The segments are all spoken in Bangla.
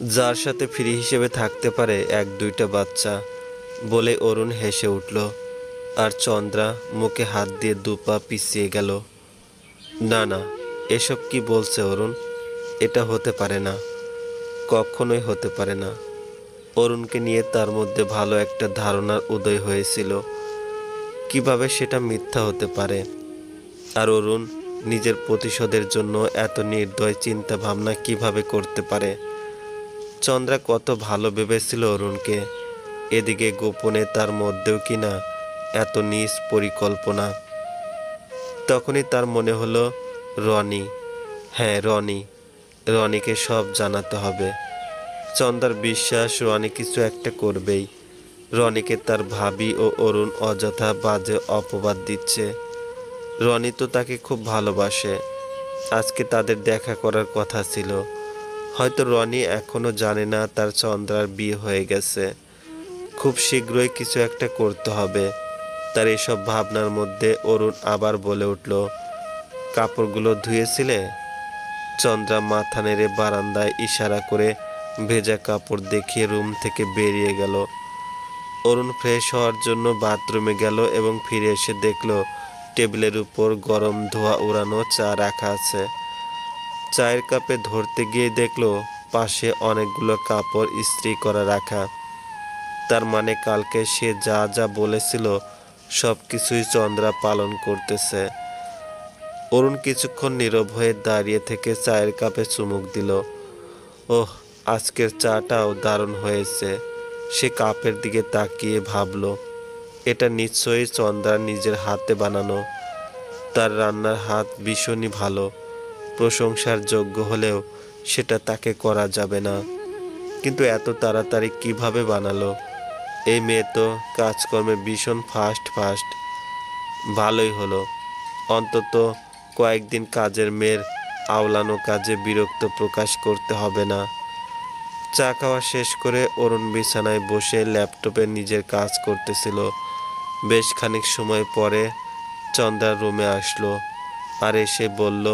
যার সাথে ফ্রি হিসেবে থাকতে পারে এক দুইটা বাচ্চা, বলে অরুণ হেসে উঠল। আর চন্দ্রা মুখে হাত দিয়ে দুপা পিছিয়ে গেল। না না, এসব কি বলছে অরুণ? এটা হতে পারে না, কখনোই হতে পারে না। অরুণকে নিয়ে তার মধ্যে ভালো একটা ধারণার উদয় হয়েছিল, কিভাবে সেটা মিথ্যা হতে পারে। আর অরুণ নিজের প্রতিশোধের জন্য এত নির্দয় চিন্তা ভাবনা কিভাবে করতে পারে। চন্দ্রা কত ভালো ভেবেছিল অরুণকে, এদিকে গোপনে তার মধ্যেও কিনা এত নিজ পরিকল্পনা। তখনই তার মনে হলো রনি, হ্যাঁ রনি, রনিকে সব জানাতে হবে। চন্দ্রার বিশ্বাস রনি কিছু একটা করবেই। রনিকে তার ভাবি ও অরুণ অযথা বাজে অপবাদ দিচ্ছে। রনি তো তাকে খুব ভালোবাসে। আজকে তাদের দেখা করার কথা ছিল। হয়তো রনি এখনো জানে না তার চন্দ্রার বিয়ে হয়ে গেছে। খুব শীঘ্রই কিছু একটা করতে হবে। তার এসব ভাবনার মধ্যে অরুণ আবার বলে উঠল, কাপড়গুলো ধুয়েছিলে? চন্দ্রা মাথা নেড়ে বারান্দায় ইশারা করে ভেজা কাপড় দেখিয়ে রুম থেকে বেরিয়ে গেল। অরুণ ফ্রেশ হওয়ার জন্য বাথরুমে গেল এবং ফিরে এসে দেখল টেবিলের উপর গরম ধোয়া উড়ানো চা রাখা আছে। চায়ের কাপে ধরতে গিয়ে দেখল পাশে অনেকগুলো কাপড় ইস্ত্রি করা রাখা। তার মানে কালকে সে যা যা বলেছিল সব কিছুই চন্দ্রা পালন করতেছে। অরুণ কিছুক্ষণ নীরব হয়ে দাঁড়িয়ে থেকে চায়ের কাপে চুমুক দিল। ওহ, আজকের চাটাও দারুণ হয়েছে। সে কাপের দিকে তাকিয়ে ভাবল, এটা নিশ্চয়ই চন্দ্রার নিজের হাতে বানানো। তার রান্নার হাত ভীষণই ভালো, প্রশংসার যোগ্য হলেও সেটা তাকে করা যাবে না। কিন্তু এত তাড়াতাড়ি কিভাবে বানালো? এই মেয়ে তো কাজকর্মে ভীষণ ফাস্ট ফাস্ট। ভালোই হলো, অন্তত কয়েকদিন কাজের মেয়ের আওলানো কাজে বিরক্ত প্রকাশ করতে হবে না। চা খাওয়া শেষ করে অরুণ বিছানায় বসে ল্যাপটপে নিজের কাজ করতেছিল। বেশ খানিক সময় পরে চন্দ্রা রুমে আসলো আর এসে বলল,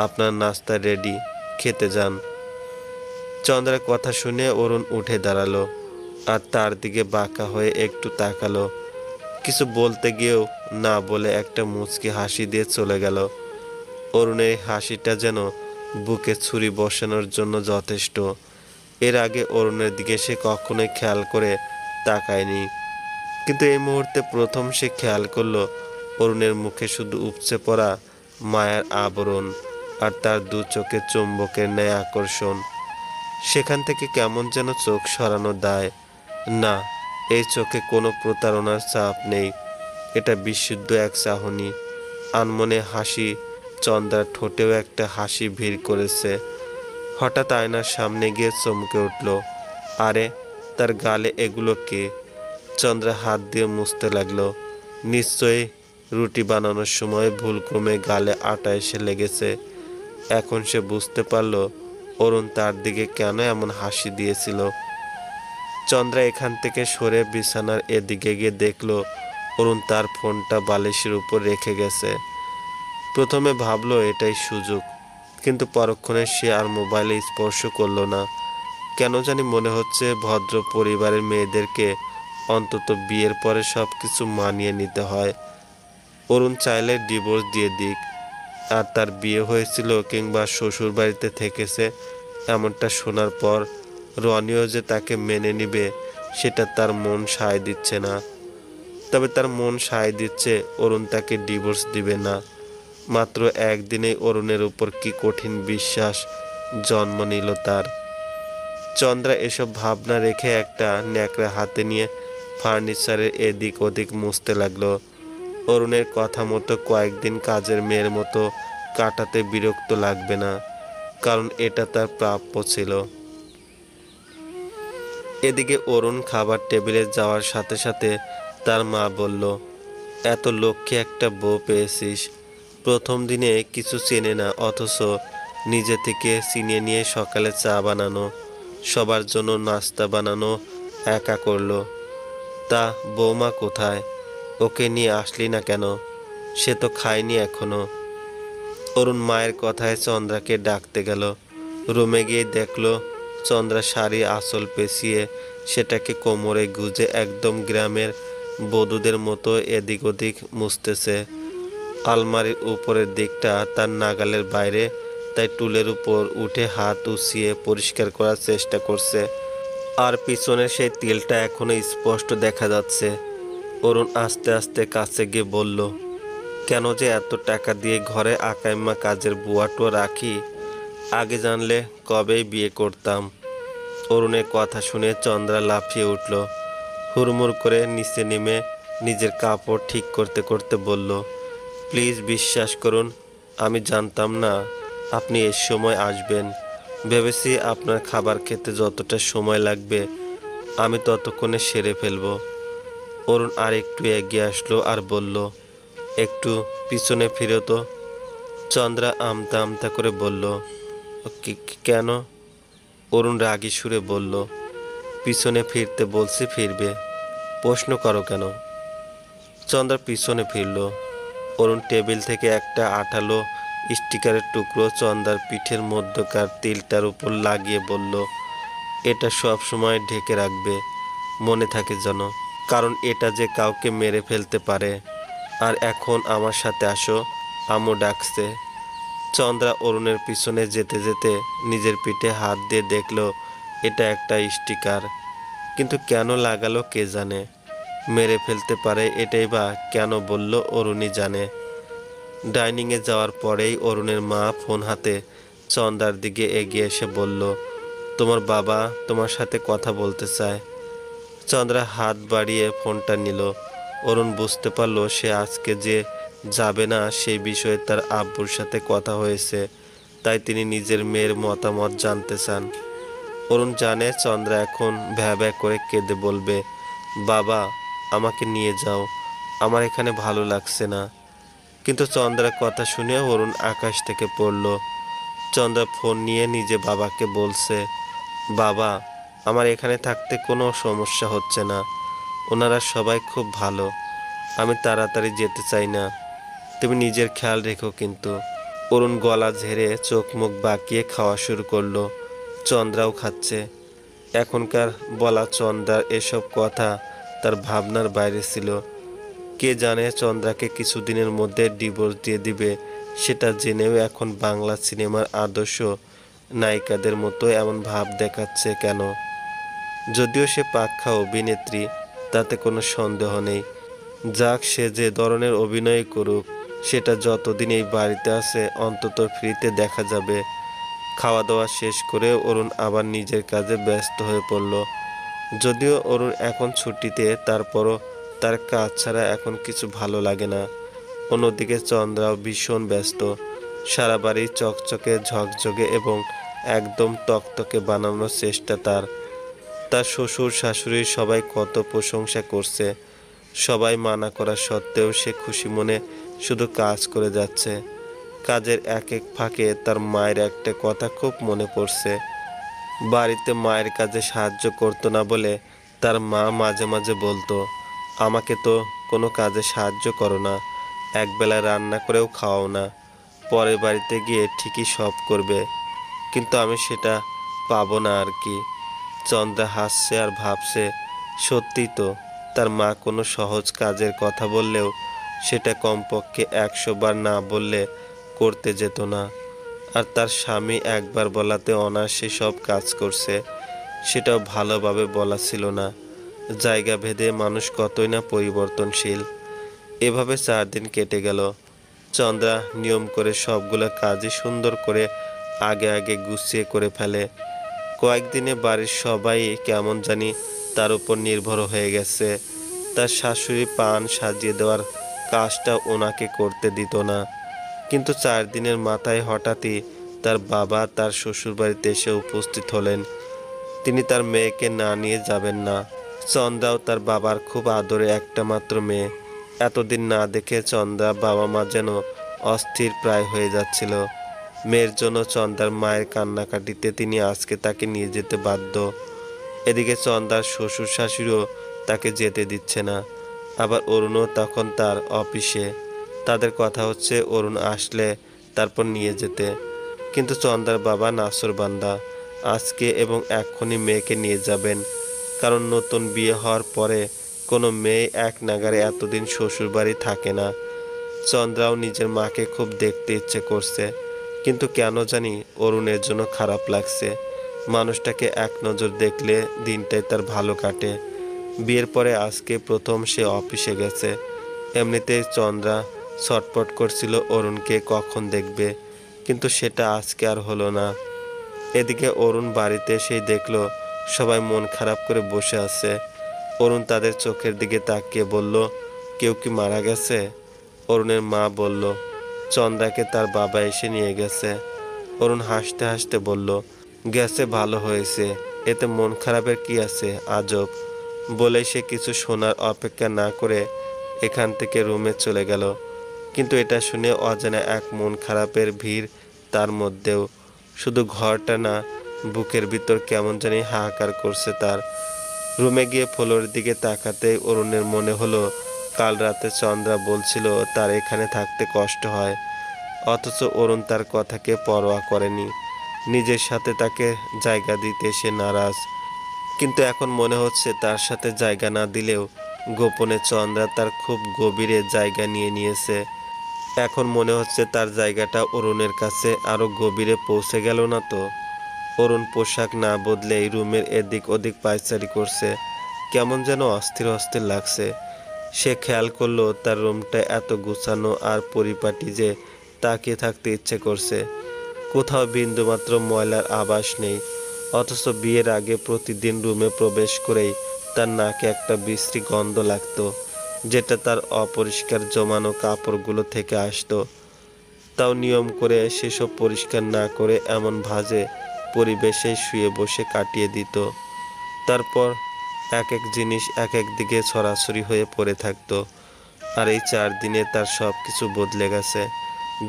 আপনার নাস্তা রেডি, খেতে যান। চন্দ্রার কথা শুনে অরুণ উঠে দাঁড়ালো আর তার দিকে বাঁকা হয়ে একটু তাকালো। কিছু বলতে গিয়েও না বলে একটা মুচকি হাসি দিয়ে চলে গেল। অরুণের হাসিটা যেন বুকে ছুরি বসানোর জন্য যথেষ্ট। এর আগে অরুণের দিকে সে কখনোই খেয়াল করে তাকায়নি, কিন্তু এই মুহূর্তে প্রথম সে খেয়াল করলো অরুণের মুখে শুধু উপচে পড়া মায়ার আবরণ আর তার দু চোখে চুম্বকের ন্যায় আকর্ষণ। সেখান থেকে কেমন যেন চোখ সরানো দায়। না, এই চোখে কোনো প্রতারণার ছাপ নেই, এটা বিশুদ্ধ এক চাহনি। আনমনে হাসি। চন্দ্রার ঠোঁটেও একটা হাসি ভিড় করেছে। হঠাৎ আয়নার সামনে গিয়ে চমকে উঠল। আরে, তার গালে এগুলো কে? চন্দ্রা হাত দিয়ে মুছতে লাগলো। নিশ্চয়ই রুটি বানানোর সময় ভুলক্রমে গালে আটা এসে লেগেছে। এখন সে বুঝতে পারল অরুণ তার দিকে কেন এমন হাসি দিয়েছিল। চন্দ্রা এখান থেকে সরে বিছানার এদিকে গিয়ে দেখল অরুণ তার ফোনটা বালিশের উপর রেখে গেছে। প্রথমে ভাবলো এটাই সুযোগ, কিন্তু পরক্ষণে সে আর মোবাইলে স্পর্শ করলো না। কেন জানি মনে হচ্ছে ভদ্র পরিবারের মেয়েদেরকে অন্তত বিয়ের পরে সব কিছু মানিয়ে নিতে হয়। অরুণ চাইলে ডিভোর্স দিয়ে দিক, আর তার বিয়ে হয়েছিল কিংবা শ্বশুর বাড়িতে থেকেছে এমনটা শোনার পর রনিও যে তাকে মেনে নিবে সেটা তার মন সায় দিচ্ছে না। তবে তার মন সায় দিচ্ছে অরুণ তাকে ডিভোর্স দিবে না। মাত্র একদিনেই অরুণের উপর কি কঠিন বিশ্বাস জন্ম নিল তার। চন্দ্রা এসব ভাবনা রেখে একটা ন্যাকড়া হাতে নিয়ে ফার্নিচারের এদিক ওদিক মুছতে লাগলো। অরুণের কথা মতো কয়েকদিন কাজের মেয়ের মতো কাটাতে বিরক্ত লাগবে না, কারণ এটা তার প্রাপ্য ছিল। এদিকে অরুণ খাবার টেবিলে যাওয়ার সাথে সাথে তার মা বলল, এত লক্ষ্যে একটা বউ পেয়েছিস। প্রথম দিনে কিছু চেনে না, অথচ নিজে থেকে চিনিয়ে নিয়ে সকালে চা বানানো, সবার জন্য নাস্তা বানানো একা করলো। তা বৌমা কোথায়? ওকে নিয়ে আসলি না কেন? সে তো খায়নি এখনো। অরুণ মায়ের কথায় চন্দ্রাকে ডাকতে গেল। রুমে গিয়ে দেখলো চন্দ্রা শাড়ি আঁচল পেঁচিয়ে সেটাকে কোমরে গুজে একদম গ্রামের বধূদের মতো এদিক ওদিক মুছতেছে। আলমারির উপরের দিকটা তার নাগালের বাইরে, তাই টুলের উপর উঠে হাত উঁচিয়ে পরিষ্কার করার চেষ্টা করছে। আর পিছনের সেই তিলটা এখনো স্পষ্ট দেখা যাচ্ছে। অরুণ আস্তে আস্তে কাছে গিয়ে বলল, কেন যে এত টাকা দিয়ে ঘরে আকাইম্মা কাজের বুয়াটো রাখি, আগে জানলে কবেই বিয়ে করতাম। অরুণের কথা শুনে চন্দ্রা লাফিয়ে উঠল। হুড়মুড় করে নিচে নেমে নিজের কাপড় ঠিক করতে করতে বলল, প্লিজ বিশ্বাস করুন, আমি জানতাম না আপনি এর সময় আসবেন। ভেবেছি আপনার খাবার খেতে যতটা সময় লাগবে আমি ততক্ষণে সেরে ফেলব। অরুণ আর একটু এগিয়ে আসলো আর বলল, একটু পিছনে ফিরে তো। চন্দ্রা আমতা আমতা করে বলল, কেন? অরুণ রাগী সুরে বলল, পিছনে ফিরতে বলছি, ফিরবে, প্রশ্ন করো কেন? চন্দ্রা পিছনে ফিরল। অরুণ টেবিল থেকে একটা আঠালো স্টিকারের টুকরো চন্দ্রার পিঠের মধ্যকার তিলটার উপর লাগিয়ে বলল, এটা সব সময় ঢেকে রাখবে, মনে থাকে যেন, কারণ এটা যে কাউকে মেরে ফেলতে পারে। আর এখন আমার সাথে আসো, আম্মু ডাকছে। চন্দ্রা অরুণের পিছনে যেতে যেতে নিজের পিঠে হাত দিয়ে দেখল এটা একটা স্টিকার, কিন্তু কেন লাগালো কে জানে। মেরে ফেলতে পারে এটাই বা কেন বলল অরুণই জানে। ডাইনিংয়ে যাওয়ার পরেই অরুণের মা ফোন হাতে চন্দ্রার দিকে এগিয়ে এসে বলল, তোমার বাবা তোমার সাথে কথা বলতে চায়। চন্দ্রা হাত বাড়িয়ে ফোনটা নিল। অরুণ বুঝতে পারল সে আজকে যে যাবে না সেই বিষয়ে তার আব্বুর সাথে কথা হয়েছে, তাই তিনি নিজের মেয়ের মতামত জানতে চান। অরুণ জানে চন্দ্রা এখন ভ্যা ভ্যা করে কেঁদে বলবে, বাবা আমাকে নিয়ে যাও, আমার এখানে ভালো লাগছে না। কিন্তু চন্দ্রার কথা শুনে অরুণ আকাশ থেকে পড়ল। চন্দ্রা ফোন নিয়ে নিজে বাবাকে বলছে, বাবা আমার এখানে থাকতে কোনো সমস্যা হচ্ছে না, ওনারা সবাই খুব ভালো, আমি তাড়াতাড়ি যেতে চাই না, তুমি নিজের খেয়াল রেখো কিন্তু। অরুণ গলা ঝেড়ে চোখ মুখ বাঁকিয়ে খাওয়া শুরু করলো। চন্দ্রাও খাচ্ছে। এখনকার বলা চন্দ্রার এসব কথা তার ভাবনার বাইরে ছিল। কে জানে চন্দ্রাকে কিছুদিনের মধ্যে ডিভোর্স দিয়ে দিবে, সেটা জেনেও এখন বাংলা সিনেমার আদর্শ নায়িকাদের মতো এমন ভাব দেখাচ্ছে কেন? যদিও সে পাক্কা অভিনেত্রী, তাতে কোনো সন্দেহ নেই। যাক, সে যে ধরনের অভিনয় করুক, সেটা যতদিন এই বাড়িতে আছে অন্তত ফ্রিতে দেখা যাবে। খাওয়া দাওয়া শেষ করে অরুণ আবার নিজের কাজে ব্যস্ত হয়ে পড়ল। যদিও অরুণ এখন ছুটিতে, তারপরও তার কাজ ছাড়া এখন কিছু ভালো লাগে না। অন্যদিকে চন্দ্রাও ভীষণ ব্যস্ত। সারা বাড়ি চকচকে ঝকঝকে এবং একদম তকতকে বানানোর চেষ্টা তার। তার শ্বশুর শাশুড়ি সবাই কত প্রশংসা করছে, সবাই মানা করা সত্ত্বেও সে খুশি মনে শুধু কাজ করে যাচ্ছে। কাজের এক এক ফাঁকে তার মায়ের একটা কথা খুব মনে পড়ছে। বাড়িতে মায়ের কাজে সাহায্য করতো না বলে তার মা মাঝে মাঝে বলতো, আমাকে তো কোনো কাজে সাহায্য করো না, একবেলা রান্না করেও খাওয়াও না, পরের বাড়িতে গিয়ে ঠিকই সব করবে, কিন্তু আমি সেটা পাবো না আর কি। চন্দ্রা হাসছে আর ভাবছে, সত্যিই তো, তার মা কোনো সহজ কাজের কথা বললেও সেটা কমপক্ষে 100 বার না বললে করতে যেত না। আর তার স্বামী একবার বলাতে অনায়াসে সব কাজ করছে, সেটাও ভালোভাবে বলা ছিল না। জায়গা ভেদে মানুষ কতই না পরিবর্তনশীল। এভাবে 4 দিন কেটে গেল। চন্দ্রা নিয়ম করে সবগুলো কাজই সুন্দর করে আগে আগে গুছিয়ে করে ফেলে। কয়েকদিনে বাড়ির সবাই কেমন জানি তার উপর নির্ভর হয়ে গেছে। তার শাশুড়ি পান সাজিয়ে দেওয়ার কাজটা ওনাকে করতে দিত না, কিন্তু 4 দিনের মাথায় হঠাৎই তার বাবা তার শ্বশুরবাড়িতে এসে উপস্থিত হলেন। তিনি তার মেয়েকে না নিয়ে যাবেন না। চন্দ্রাও তার বাবার খুব আদরে একটা মাত্র মেয়ে। এতদিন না দেখে চন্দ্রা বাবা মা যেন অস্থির প্রায় হয়ে যাচ্ছিল। মেয়ের জন্য চন্দ্রার মায়ের কান্নাকাটিতে তিনি আজকে তাকে নিয়ে যেতে বাধ্য। এদিকে চন্দ্রার শ্বশুর শাশুড়িও তাকে যেতে দিচ্ছে না। আবার অরুণও তখন তার অফিসে। তাদের কথা হচ্ছে অরুণ আসলে তারপর নিয়ে যেতে, কিন্তু চন্দ্রার বাবা নাছোড়বান্দা, আজকে এবং এক্ষুনি মেয়েকে নিয়ে যাবেন, কারণ নতুন বিয়ে হওয়ার পরে কোনো মেয়ে এক নাগারে এতদিন শ্বশুরবাড়ি থাকে না। চন্দ্রাও নিজের মাকে খুব দেখতে ইচ্ছে করছে, কিন্তু কেন জানি অরুণের জন্য খারাপ লাগছে। মানুষটাকে এক নজর দেখলে দিনটাই তার ভালো কাটে। বিয়ের পরে আজকে প্রথম সে অফিসে গেছে। এমনিতেই চন্দ্রা ছটপট করছিল অরুণকে কখন দেখবে, কিন্তু সেটা আজকে আর হলো না। এদিকে অরুণ বাড়িতে এসেই দেখলো সবাই মন খারাপ করে বসে আছে। অরুণ তাদের চোখের দিকে তাকিয়ে বলল, কেউ কি মারা গেছে? অরুণের মা বলল, চন্দ্রাকে তার বাবা এসে নিয়ে গেছে। অরুণ হাসতে হাসতে বলল, গেছে ভালো হয়েছে, এতে মন খারাপের কি আছে, আজব। বলে সে কিছু শোনার অপেক্ষা না করে এখান থেকে রুমে চলে গেল। কিন্তু এটা শুনে অজানা এক মন খারাপের ভিড় তার মধ্যেও। শুধু ঘরটা না, বুকের ভিতর কেমন জানি হাহাকার করছে তার। রুমে গিয়ে ফ্লোরের দিকে তাকাতেই অরুণের মনে হলো কাল রাতে চন্দ্রা বলছিল তার এখানে থাকতে কষ্ট হয়, অথচ অরুণ তার কথাকে পরোয়া করেনি। নিজের সাথে তাকে জায়গা দিতে সে নারাজ, কিন্তু এখন মনে হচ্ছে তার সাথে জায়গা না দিলেও গোপনে চন্দ্রা তার খুব গভীরে জায়গা নিয়ে নিয়েছে। এখন মনে হচ্ছে তার জায়গাটা অরুণের কাছে আরো গভীরে পৌঁছে গেল না তো। অরুণ পোশাক না বদলেই রুমের এদিক ওদিক পায়চারি করছে, কেমন যেন অস্থির অস্থির লাগছে। সে খেয়াল করলো তার রুমটা এত গুছানো আর পরিপাটি যে তাকিয়ে থাকতে ইচ্ছে করছে। কোথাও বিন্দুমাত্র ময়লার আভাস নেই, অথচ বিয়ের আগে প্রতিদিন রুমে প্রবেশ করেই তার নাকে একটা বিশ্রী গন্ধ লাগতো, যেটা তার অপরিষ্কার জমানো কাপড়গুলো থেকে আসতো। তাও নিয়ম করে সেসব পরিষ্কার না করে এমন ভাঁজে পরিবেশে শুয়ে বসে কাটিয়ে দিত। তারপর এক এক জিনিস এক এক দিকে ছড়াছড়ি হয়ে পড়ে থাকতো। আর এই 4 দিনে তার সব কিছু বদলে গেছে।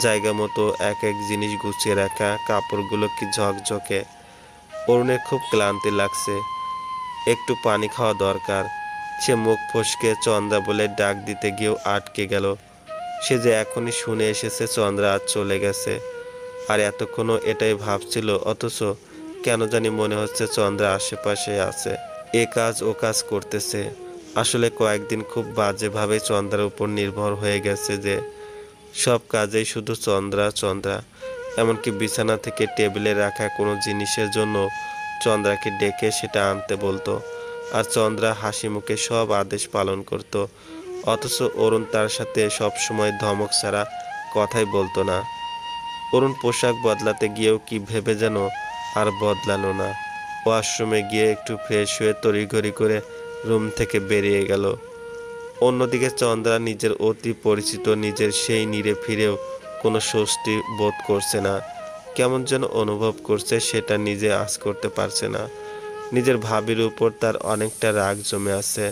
জায়গা মতো এক এক জিনিস গুছিয়ে রাখা, কাপড়গুলো কি ঝকঝকে। অরুণের খুব ক্লান্তি লাগছে, একটু পানি খাওয়া দরকার। সে মুখ ফসকে চন্দ্রা বলে ডাক দিতে গিয়েও আটকে গেল। সে যে এখনই শুনে এসেছে চন্দ্রা আজ চলে গেছে, আর এতক্ষণও এটাই ভাবছিল, অথচ কেন জানি মনে হচ্ছে চন্দ্রা আশেপাশে আছে, এ কাজ ও কাজ করতেছে। আসলে কয়েকদিন খুব বাজেভাবে চন্দ্রার উপর নির্ভর হয়ে গেছে, যে সব কাজেই শুধু চন্দ্রা চন্দ্রা। এমনকি বিছানা থেকে টেবিলে রাখা কোনো জিনিসের জন্য চন্দ্রাকে ডেকে সেটা আনতে বলতো, আর চন্দ্রা হাসি মুখে সব আদেশ পালন করত। অথচ অরুণ তার সাথে সবসময় ধমক ছাড়া কথাই বলতো না। অরুণ পোশাক বদলাতে গিয়েও কি ভেবে যেন আর বদলালো না। ওয়াশরুমে গিয়ে একটু ফ্রেশ হয়ে তড়িঘড়ি করে রুম থেকে বেরিয়ে গেল। অন্যদিকে চন্দ্রা নিজের অতি পরিচিত নিজের সেই নীড়ে ফিরেও কোনো স্বস্তি বোধ করছে না। কেমন যেন অনুভব করছে সেটা নিজে আঁচ করতে পারছে না। নিজের ভাবির উপর তার অনেকটা রাগ জমে আছে,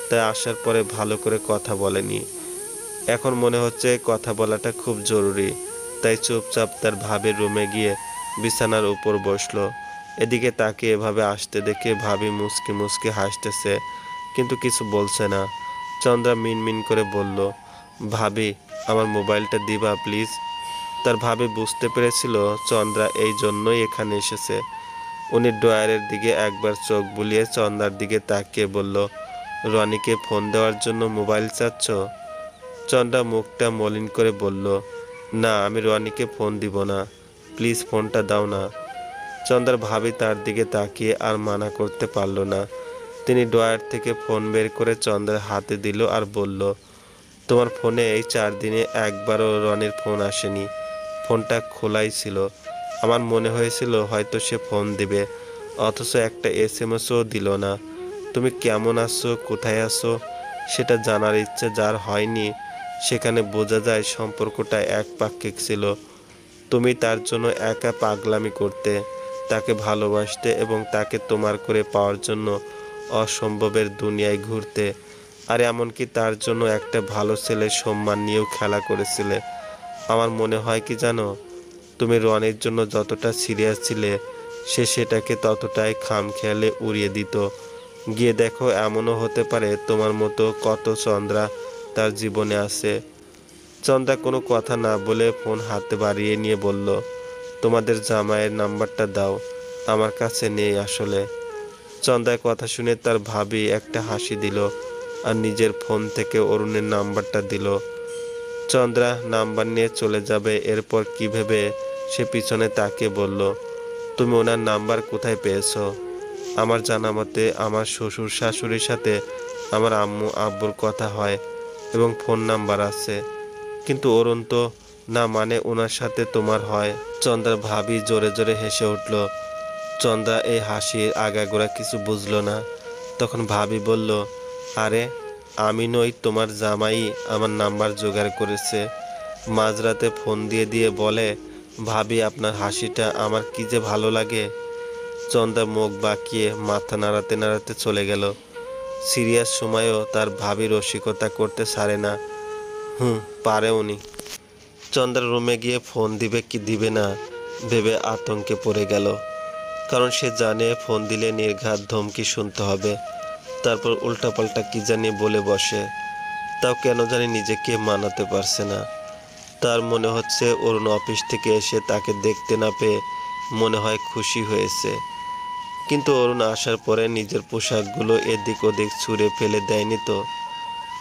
তাই আসার পরে ভালো করে কথা বলেনি। এখন মনে হচ্ছে কথা বলাটা খুব জরুরি, তাই চুপচাপ তার ভাবির রুমে গিয়ে বিছানার উপর বসলো। এদিকে তাকে এভাবে আসতে দেখে ভাবি মুচকি মুচকি হাসতেছে, কিন্তু কিছু বলছে না। চন্দ্রা মিনমিন করে বলল, ভাবি আমার মোবাইলটা দিবা প্লিজ। তার ভাবি বুঝতে পেরেছিল চন্দ্রা এই জন্যই এখানে এসেছে। উনি ড্রয়ারের দিকে একবার চোখ বুলিয়ে চন্দ্রার দিকে তাকিয়ে বলল, রনিকে ফোন দেওয়ার জন্য মোবাইল চাচ্ছ? চন্দ্রা মুখটা মলিন করে বলল, না আমি রনিকে ফোন দিব না, প্লিজ ফোনটা দাও না। চন্দ্রার ভাবি তার দিকে তাকিয়ে আর মানা করতে পারল না। তিনি ড্রয়ার থেকে ফোন বের করে চন্দ্রার হাতে দিল আর বলল, তোমার ফোনে এই 4 দিনে একবারও রনির ফোন আসেনি, ফোনটা খোলাই ছিল। আমার মনে হয়েছিল হয়তো সে ফোন দিবে, অথচ একটা এসএমএসও দিল না। তুমি কেমন আছো, কোথায় আছো সেটা জানার ইচ্ছে যার হয়নি, সেখানে বোঝা যায় সম্পর্কটা একপাক্ষিক ছিল। তুমি তার জন্য একা পাগলামি করতে, তাকে ভালোবাসতে এবং তাকে তোমার করে পাওয়ার জন্য অসম্ভবের দুনিয়ায় ঘুরতে, আর এমনকি তার জন্য একটা ভালো ছেলের সম্মান নিয়েও খেলা করেছিলে। আমার মনে হয় কি জানো, তুমি রনির জন্য যতটা সিরিয়াস ছিলে, সে সেটাকে ততটাই খামখেয়ালে উড়িয়ে দিত। গিয়ে দেখো এমনও হতে পারে তোমার মতো কত চন্দ্রা তার জীবনে আছে। চন্দ্রা কোনো কথা না বলে ফোন হাতে বাড়িয়ে নিয়ে বলল, তোমাদের জামাইয়ের নাম্বারটা দাও, আমার কাছে নেই আসলে। চন্দ্রার কথা শুনে তার ভাবি একটা হাসি দিল আর নিজের ফোন থেকে অরুণের নাম্বারটা দিল। চন্দ্রা নাম্বার নিয়ে চলে যাবে এরপর কি ভেবে সে পিছনে তাকিয়ে বলল, তুমি ওনার নাম্বার কোথায় পেয়েছো? আমার জানা মতে আমার শ্বশুর শাশুড়ির সাথে আমার আম্মু আব্বুর কথা হয় এবং ফোন নাম্বার আছে, কিন্তু অরুণ তো না, মানে ওনার সাথে তোমার হয়। চন্দ্রার ভাবি জোরে জোরে হেসে উঠল। চন্দ্রা এই হাসির আগাগোড়া কিছু বুঝলো না। তখন ভাবি বলল, আরে আমি নই তোমার জামাই আমার নাম্বার জোগাড় করেছে। মাঝরাতে ফোন দিয়ে দিয়ে বলে, ভাবি আপনার হাসিটা আমার কি যে ভালো লাগে। চন্দ্রা মুখ বাঁকিয়ে মাথা নাড়াতে নাড়াতে চলে গেল। সিরিয়াস সময়েও তার ভাবি রসিকতা করতে ছাড়ে না। পারে উনি। চন্দ্রা রুমে গিয়ে ফোন দিবে কি দিবে না ভেবে আতঙ্কে পড়ে গেল, কারণ সে জানে ফোন দিলে নির্ঘাত ধমকি শুনতে হবে, তারপর উল্টাপাল্টা কি জানি বলে বসে। তাও কেন জানি নিজেকে মানাতে পারছে না। তার মনে হচ্ছে অরুণ অফিস থেকে এসে তাকে দেখতে না পেয়ে মনে হয় খুশি হয়েছে, কিন্তু অরুণ আসার পরে নিজের পোশাকগুলো এদিক ওদিক ছুঁড়ে ফেলে দেয়নি তো?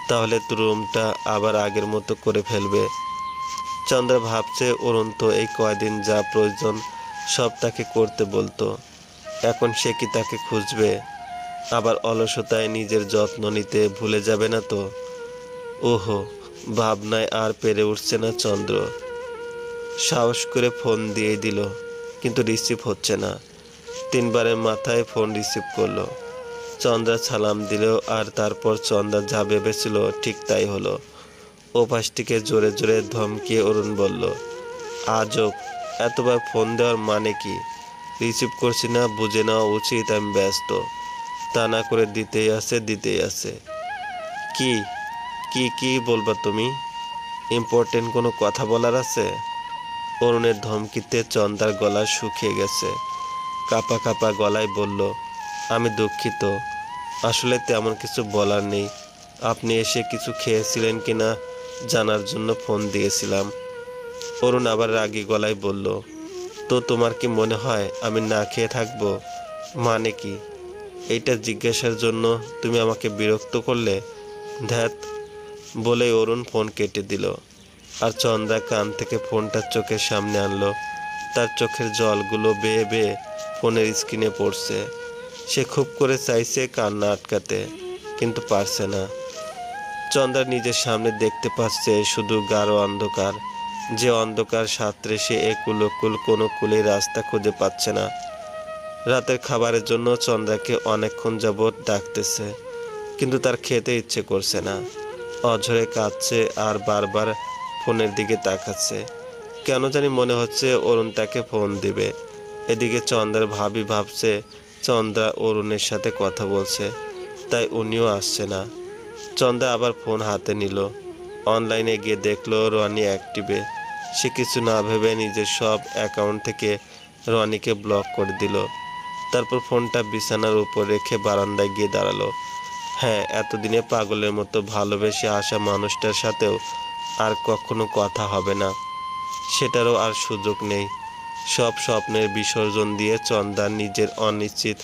তাহলে তো রুমটা আবার আগের মতো করে ফেলবে। চন্দ্রা ভাবছে অরুণ তো এই কয়দিন যা প্রয়োজন সব তাকে করতে বলতো, এখন সে কি তাকে খুঁজবে? আবার অলসতায় নিজের যত্ন নিতে ভুলে যাবে না তো? ওহো, ভাবনায় আর পেরে উঠছে না চন্দ্র। সাহস করে ফোন দিয়ে দিল, কিন্তু রিসিভ হচ্ছে না। তিনবারের মাথায় ফোন রিসিভ করলো। চন্দ্রা সালাম দিল আর তারপর চন্দ্রা যা ভেবেছিল ঠিক তাই হলো। ওপাশ থেকে জোরে জোরে ধমকিয়ে অরুণ বলল, আজব, এতবার ফোন দেওয়ার মানে কি? রিসিভ করছি না বুঝে নেওয়া উচিত আমি ব্যস্ত, তা না করে দিতেই আছে। কি কি কি বলবা তুমি? ইম্পর্টেন্ট কোনো কথা বলার আছে? অরুণের ধমকিতে চন্দ্রার গলা শুকিয়ে গেছে। কাঁপা কাঁপা গলায় বলল, আমি দুঃখিত, আসলে তেমন কিছু বলার নেই। আপনি এসে কিছু খেয়েছিলেন কিনা জানার জন্য ফোন দিয়েছিলাম। অরুণ আবার রাগী গলায় বলল, তো তোমার কি মনে হয় আমি না খেয়ে থাকবো? মানে কি? এইটা জিজ্ঞাসার জন্য তুমি আমাকে বিরক্ত করলে? ধ্যাত, বলেই অরুণ ফোন কেটে দিল। আর চন্দ্রা কান থেকে ফোনটা চোখের সামনে আনলো। তার চোখের জলগুলো বেয়ে বেয়ে ফোনের স্ক্রিনে পড়ছে। সে খুব করে চাইছে কান্না আটকাতে, কিন্তু পারছে না। চন্দ্রা নিজের সামনে দেখতে পাচ্ছে শুধু গাঢ় অন্ধকার, যে অন্ধকার সাঁতরে সে একুল ওকুল কোনো কুলেই রাস্তা খুঁজে পাচ্ছে না। রাতের খাবারের জন্য চন্দ্রাকে অনেকক্ষণ যাবৎ ডাকতেছে, কিন্তু তার খেতে ইচ্ছে করছে না। অঝরে কাঁদছে আর বারবার ফোনের দিকে তাকাচ্ছে। কেন জানি মনে হচ্ছে অরুণ তাকে ফোন দিবে। এদিকে চন্দ্রার ভাবি ভাবছে চন্দ্রা অরুণের সাথে কথা বলছে, তাই উনিও আসছে না। চন্দ্রা আবার ফোন হাতে নিল। অনলাইনে গিয়ে দেখলো রনি অ্যাক্টিভে। সে কিছু না ভেবে নিজের সব অ্যাকাউন্ট থেকে রনিকে ব্লক করে দিল। তারপর ফোনটা বিছানার উপর রেখে বারান্দায় গিয়ে দাঁড়ালো। হ্যাঁ, এতদিনে পাগলের মতো ভালোবেসে আসা মানুষটার সাথেও আর কখনো কথা হবে না, সেটারও আর সুযোগ নেই। সব স্বপ্নের বিসর্জন দিয়ে চন্দ্রা নিজের অনিশ্চিত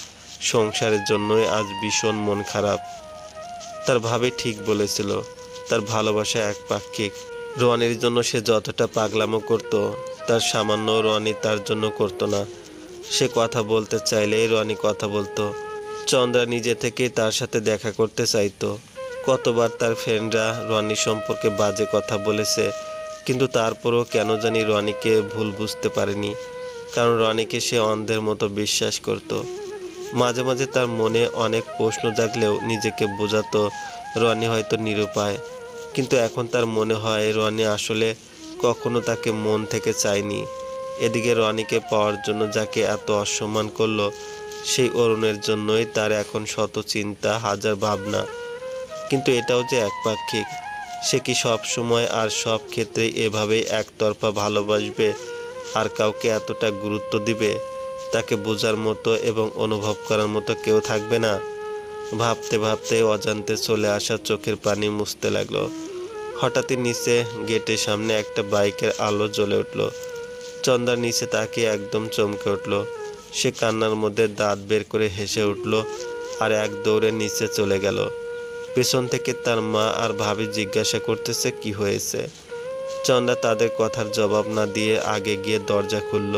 সংসারের জন্যই আজ ভীষণ মন খারাপ। তার ভাবি ঠিক বলেছিল, তার ভালোবাসা একপাক্ষিক। রনির জন্য সে যতটা পাগলামো করত, তার সামান্য রনি তার জন্য করতো না। সে কথা বলতে চাইলেই রনি কথা বলতো। চন্দ্রা নিজে থেকেই তার সাথে দেখা করতে চাইতো। কতবার তার ফ্রেন্ডরা রনি সম্পর্কে বাজে কথা বলেছে, কিন্তু তারপরও কেন জানি রনিকে ভুল বুঝতে পারেনি, কারণ রনিকে সে অন্ধের মতো বিশ্বাস করত। মাঝে মাঝে তার মনে অনেক প্রশ্ন জাগলেও নিজেকে বোঝাতো রনি হয়তো নিরুপায়, কিন্তু এখন তার মনে হয় রনি আসলে কখনো তাকে মন থেকে চায়নি। এদিকে রনিকে পাওয়ার জন্য যাকে এত অসম্মান করলো, সেই অরুণের জন্যই তার এখন শত চিন্তা, হাজার ভাবনা। কিন্তু এটাও যে একপাক্ষিক। সে কি সব সময় আর সব ক্ষেত্রেই এভাবেই একতরফা ভালোবাসবে আর কাউকে এতটা গুরুত্ব দিবে? তাকে বোঝার মতো এবং অনুভব করার মতো কেউ থাকবে না? ভাবতে ভাবতে অজান্তে চলে আসা চোখের পানি মুছতে লাগলো। হঠাৎই নিচে গেটের সামনে একটা বাইকের আলো জ্বলে উঠল। চন্দ্রা নিচে তাকিয়ে একদম চমকে উঠল। কারণ সে জানে রনি হয়তো তাকে দেখতে পেয়েছে। সে দ্রুত বাইক থেকে নেমে সে কান্নার মধ্যে দাঁত বের করে হেসে উঠল আর এক দৌড়ে নিচে চলে গেল। পেছন থেকে তার মা আর ভাবি জিজ্ঞাসা করতেছে কি হয়েছে। চন্দ্রা তাদের কথার জবাব না দিয়ে আগে গিয়ে দরজা খুলল।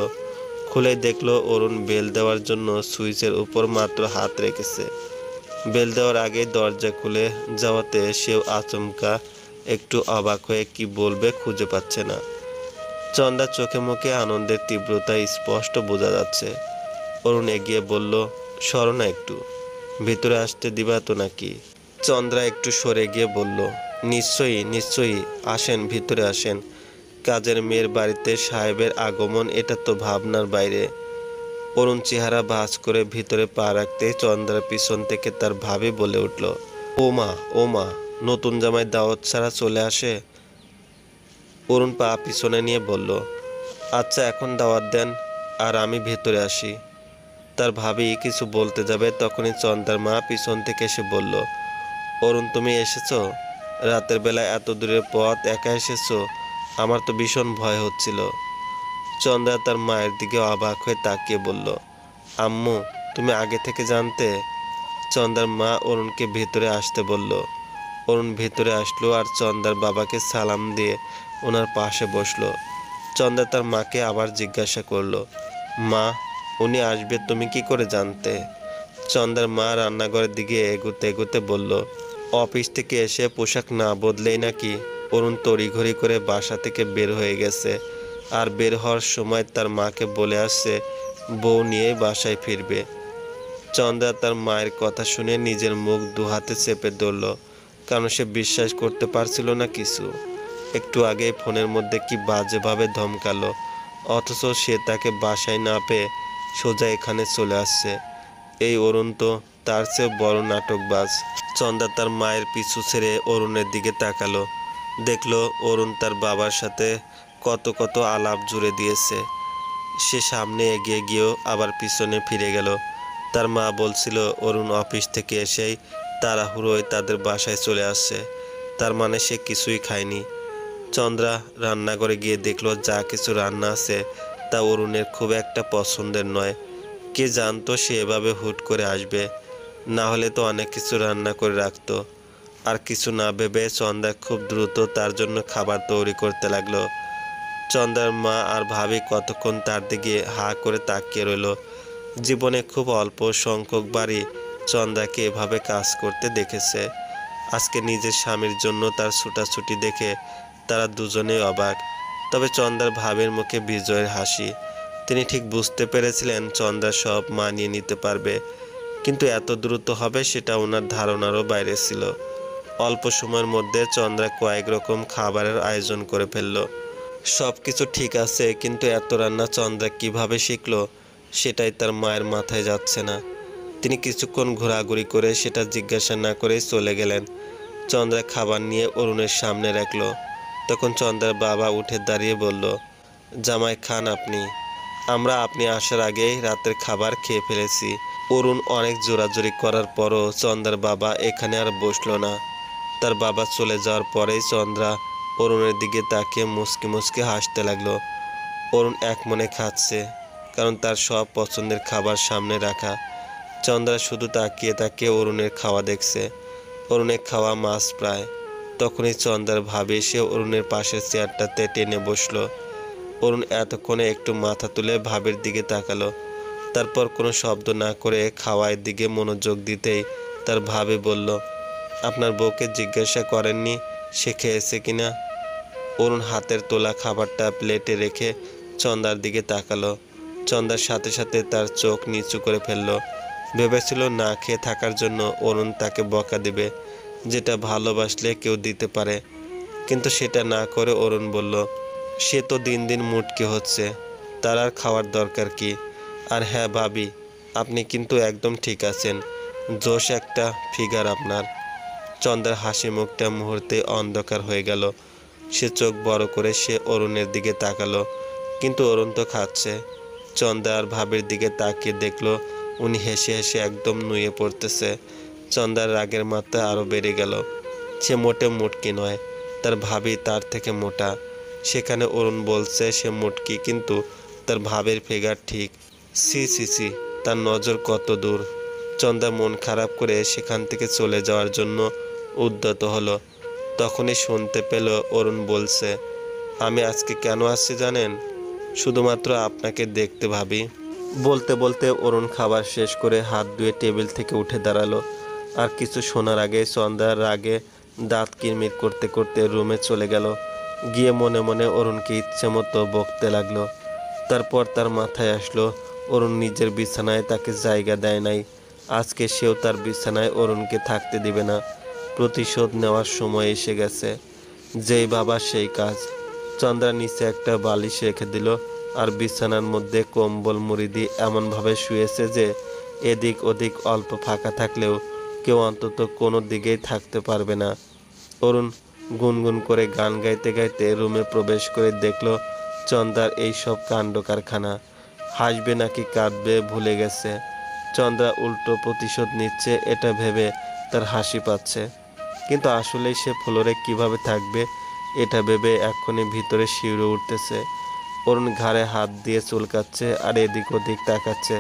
খুলে দেখলো অরুণ বেল দেওয়ার জন্য সুইচের উপর মাত্র হাত রেখেছে। বেল দেওয়ার আগেই দরজা খুলে যাওয়াতে সেও আচমকা একটু অবাক হয়ে কি বলবে খুঁজে পাচ্ছে না। চন্দ্রা চোখে মুখে আনন্দের তীব্রতা স্পষ্ট বোঝা যাচ্ছে। অরুণ এগিয়ে বলল, সরো না একটু, ভিতরে আসতে দিবা তো নাকি? চন্দ্রা একটু সরে গিয়ে বলল, নিশ্চয়ই নিশ্চয়ই, আসেন, ভিতরে আসেন। কাজের মেয়ের বাড়িতে সাহেবের আগমন, এটা তো ভাবনার বাইরে। অরুণ চেহারা ভাঁজ করে ভিতরে পা রাখতে চন্দ্রার পিছন থেকে তার ভাবি বলে উঠল, ও মা, নতুন জামাই দাওয়াত ছাড়া চলে আসে? অরুণ পা পিছনে নিয়ে বলল, আচ্ছা এখন দাওয়াত দেন আর আমি ভেতরে আসি। তার ভাবি কিছু বলতে যাবে তখনই চন্দ্রার মা পিছন থেকে এসে বলল, অরুণ তুমি এসেছো? রাতের বেলা এত দূরের পথ একা এসেছো? আমার তো ভীষণ ভয় হচ্ছিল। চন্দ্রা তার মায়ের দিকে অবাক হয়ে তাকিয়ে বলল, আম্মু তুমি আগে থেকে জানতে? চন্দ্রার মা অরুণকে ভেতরে আসতে বলল। অরুণ ভেতরে আসলো আর চন্দ্রার বাবাকে সালাম দিয়ে ওনার পাশে বসলো। চন্দ্রা তার মাকে আবার জিজ্ঞাসা করলো, মা উনি আসবে তুমি কি করে জানতে? চন্দ্রার মা রান্নাঘরের দিকে এগুতে এগুতে বলল, অফিস থেকে এসে পোশাক না বদলেই নাকি অরুণ তড়িঘড়ি করে বাসা থেকে বের হয়ে গেছে, আর বের হওয়ার সময় তার মাকে বলে আসছে বউ নিয়ে বাসায় ফিরবে। চন্দ্রা তার মায়ের কথা শুনে নিজের মুখ দুহাতে চেপে ধরল, কারণ সে বিশ্বাস করতে পারছিল না কিছু। একটু আগে ফোনের মধ্যে কি বাজেভাবে ধমকালো, অথচ সে তাকে বাসায় না পেয়ে সোজা এখানে চলে আসছে। এই অরুণ তো তার চেয়ে বড় নাটকবাজ। চন্দ্রা তার মায়ের পিছু ছেড়ে অরুণের দিকে তাকালো, দেখলো অরুণ তার বাবার সাথে কত কত আলাপ জুড়ে দিয়েছে। সে সামনে এগিয়ে গিয়েও আবার পিছনে ফিরে গেল। তার মা বলছিল অরুণ অফিস থেকে এসেই তাড়াহুড়োয় তাদের বাসায় চলে আসছে, তার মানে সে কিছুই খায়নি। চন্দ্রা রান্নাঘরে গিয়ে দেখলো যা কিছু রান্না আছে তা অরুণের খুব একটা পছন্দের নয়। কে জানতো সে এভাবে হুট করে আসবে, না হলে তো অনেক কিছু রান্না করে রাখতো। আর কিছু না ভেবে চন্দ্রা খুব দ্রুত তার জন্য খাবার তৈরি করতে লাগলো। চন্দ্রার মা আর ভাবি কতক্ষণ তার দিকে হা করে তাকিয়ে রইল। জীবনে খুব অল্প সংখ্যক বারই চন্দ্রাকে এভাবে কাজ করতে দেখেছে। আজকে নিজের স্বামীর জন্য তার ছুটাছুটি দেখে তারা দুজনেই অবাক। তবে চন্দ্রার ভাবের মুখে বিজয়ের হাসি। তিনি ঠিক বুঝতে পেরেছিলেন চন্দ্রা সব মানিয়ে নিতে পারবে, কিন্তু এত দ্রুত হবে সেটা ওনার ধারণারও বাইরে ছিল। অল্প সময়ের মধ্যে চন্দ্রা কয়েক রকম খাবারের আয়োজন করে ফেলল। সব কিছু ঠিক আছে, কিন্তু এত রান্না চন্দ্রা কিভাবে শিখলো সেটাই তার মায়ের মাথায় যাচ্ছে না। তিনি কিছুক্ষণ ঘোরাঘুরি করে সেটা জিজ্ঞাসা না করেই চলে গেলেন। চন্দ্রা খাবার নিয়ে অরুণের সামনে রাখলো। তখন চন্দ্রার বাবা উঠে দাঁড়িয়ে বলল, জামাই খান আপনি, আমরা আপনি আসার আগেই রাতের খাবার খেয়ে ফেলেছি। অরুণ অনেক জোরাজুরি করার পরও চন্দ্রার বাবা এখানে আর বসলো না। তার বাবা চলে যাওয়ার পরেই চন্দ্রা অরুণের দিকে তাকিয়ে মুচকি মুচকি হাসতে লাগলো। অরুণ এক মনে খাচ্ছে, কারণ তার সব পছন্দের খাবার সামনে রাখা। চন্দ্রা শুধু তাকিয়ে তাকিয়ে অরুণের খাওয়া দেখছে। অরুণের খাওয়া মাছ প্রায়। তখনই চন্দ্রার ভাবি এসে অরুণের পাশের চেয়ারটাতে টেনে বসলো। অরুণ এতক্ষণে একটু মাথা তুলে ভাবির দিকে তাকালো, তারপর কোনো শব্দ না করে খাওয়ার দিকে মনোযোগ দিতেই তার ভাবি বলল, আপনার বউকে জিজ্ঞাসা করেননি সে খেয়েছে কিনা? অরুণ হাতের তোলা খাবারটা প্লেটে রেখে চন্দ্রার দিকে তাকালো। চন্দ্রার সাথে সাথে তার চোখ নিচু করে ফেলল। ভেবেছিল না খেয়ে থাকার জন্য অরুণ তাকে বকা দেবে, যেটা ভালোবাসলে কেউ দিতে পারে। কিন্তু সেটা না করে অরুণ বলল, সে তো দিন দিন মুটকি হচ্ছে, তার আর খাওয়ার দরকার কি? আর হ্যাঁ ভাবি, আপনি কিন্তু একদম ঠিক আছেন, জোশ একটা ফিগার আপনার। চন্দ্রার হাসি মুখটা মুহূর্তে অন্ধকার হয়ে গেল। সে চোখ বড় করে সে অরুণের দিকে তাকালো, কিন্তু অরুণ তো খাচ্ছে। চন্দ্রা আর ভাবির দিকে তাকিয়ে দেখলো উনি হেসে হেসে একদম নুয়ে পড়তেছে। চন্দ্রার রাগের মাত্রা আরও বেড়ে গেল। সে মোটে মুটকি নয়, তার ভাবি তার থেকে মোটা। সেখানে অরুণ বলছে সে মুটকি, কিন্তু তার ভাবির ফিগার ঠিক। সি সি সি, তার নজর কত দূর। চন্দা মন খারাপ করে সেখান থেকে চলে যাওয়ার জন্য উদ্যত হলো। তখনই শুনতে পেল অরুণ বলছে, আমি আজকে কেন আসছি জানেন? শুধুমাত্র আপনাকে দেখতে ভাবি। বলতে বলতে অরুণ খাবার শেষ করে হাত ধুয়ে টেবিল থেকে উঠে দাঁড়ালো। আর কিছু শোনার আগে চন্দ্রার রাগে দাঁত কিরমির করতে করতে রুমে চলে গেল। গিয়ে মনে মনে অরুণকে ইচ্ছে মতো বকতে লাগলো। তারপর তার মাথায় আসলো অরুণ নিজের বিছানায় তাকে জায়গা দেয় নাই। আজকে সেও তার বিছানায় অরুণকে থাকতে দিবে না। প্রতিশোধ নেওয়ার সময় এসে গেছে। যেই বাবা সেই কাজ। চন্দ্রা নিচে একটা বালিশ রেখে দিল আর বিছানার মধ্যে কম্বল মুড়ি দিয়ে এমনভাবে শুয়েছে যে এদিক ওদিক অল্প ফাঁকা থাকলেও কেউ অন্তত কোনো দিকেই থাকতে পারবে না। অরুণ গুনগুন করে গান গাইতে গাইতে রুমে প্রবেশ করে দেখলো চন্দ্রার এই সব কাণ্ড কারখানা। হাসবে নাকি কাঁদবে ভুলে গেছে। চন্দ্রা উল্টো প্রতিশোধ নিচ্ছে এটা ভেবে তার হাসি পাচ্ছে। কিন্তু আসলেই সে ফ্লোরে কিভাবে থাকবে এটা ভেবে এক্ষুনি ভিতরে শিউরে উঠতেছে। অরুণ ঘাড়ে হাত দিয়ে চুলকাচ্ছে আর এদিক ওদিক তাকাচ্ছে।